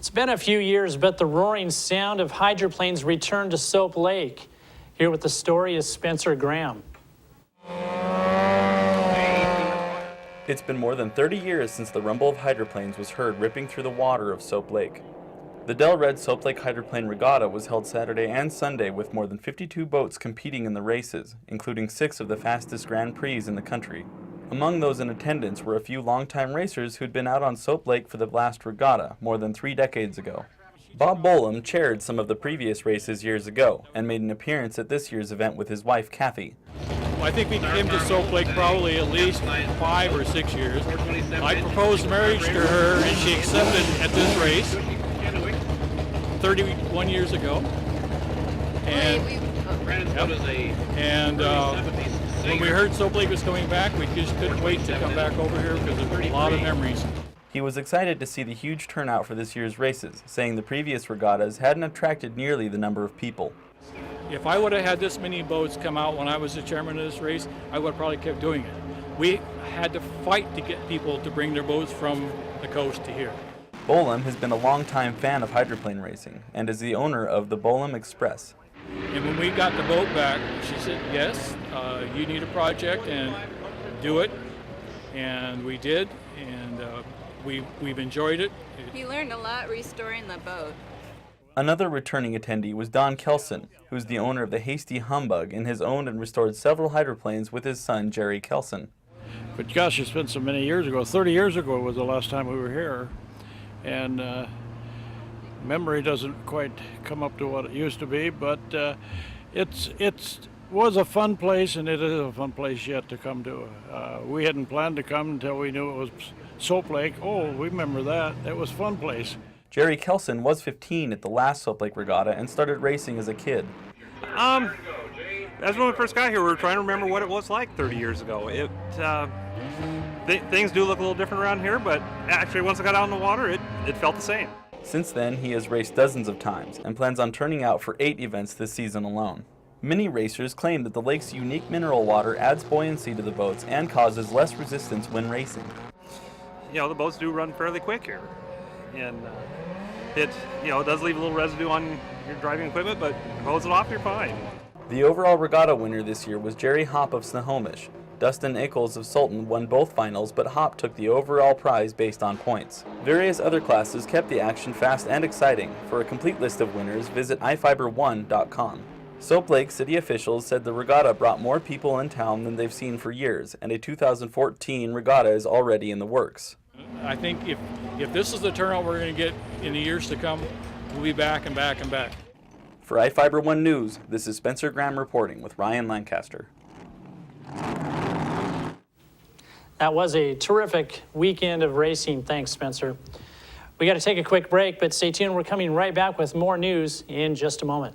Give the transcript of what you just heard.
It's been a few years, but the roaring sound of hydroplanes returned to Soap Lake. Here with the story is Spencer Graham. It's been more than 30 years since the rumble of hydroplanes was heard ripping through the water of Soap Lake. The Del Red Soap Lake Hydroplane Regatta was held Saturday and Sunday with more than 52 boats competing in the races, including 6 of the fastest Grand Prix in the country. Among those in attendance were a few longtime racers who'd been out on Soap Lake for the last regatta more than 3 decades ago. Bob Bolam chaired some of the previous races years ago and made an appearance at this year's event with his wife, Kathy. I think we came to Soap Lake probably at least 5 or 6 years. I proposed marriage to her and she accepted at this race 31 years ago. And when we heard Soap Lake was coming back, we just couldn't wait to come back over here because there's a lot of memories. He was excited to see the huge turnout for this year's races, saying the previous regattas hadn't attracted nearly the number of people. If I would have had this many boats come out when I was the chairman of this race, I would have probably kept doing it. We had to fight to get people to bring their boats from the coast to here. Bolam has been a longtime fan of hydroplane racing and is the owner of the Bolam Express. And when we got the boat back, she said, yes, you need a project and do it. And we did, and we've enjoyed it. He learned a lot restoring the boat. Another returning attendee was Don Kelson, who's the owner of the Hasty Humbug and has owned and restored several hydroplanes with his son, Jerry Kelson. But gosh, it's been so many years ago. 30 years ago was the last time we were here. And memory doesn't quite come up to what it used to be, but it was a fun place, and it is a fun place yet to come to. We hadn't planned to come until we knew it was Soap Lake. Oh, we remember that. It was a fun place. Jerry Kelson was 15 at the last Soap Lake Regatta and started racing as a kid. As when we first got here, we were trying to remember what it was like 30 years ago. Things do look a little different around here, but actually once I got out in the water, it felt the same. Since then, he has raced dozens of times and plans on turning out for 8 events this season alone. Many racers claim that the lake's unique mineral water adds buoyancy to the boats and causes less resistance when racing. You know, the boats do run fairly quick here, and it does leave a little residue on your driving equipment, but hose it off, you're fine. The overall regatta winner this year was Jerry Hopp of Snohomish. Dustin Eccles of Sultan won both finals, but Hopp took the overall prize based on points. Various other classes kept the action fast and exciting. For a complete list of winners, visit iFIBER1.com. Soap Lake city officials said the regatta brought more people in town than they've seen for years, and a 2014 regatta is already in the works. I think if this is the turnout we're going to get in the years to come, we'll be back and back and back. For iFIBER 1 News, this is Spencer Graham reporting with Ryan Lancaster. That was a terrific weekend of racing. Thanks, Spencer. We got to take a quick break, but stay tuned. We're coming right back with more news in just a moment.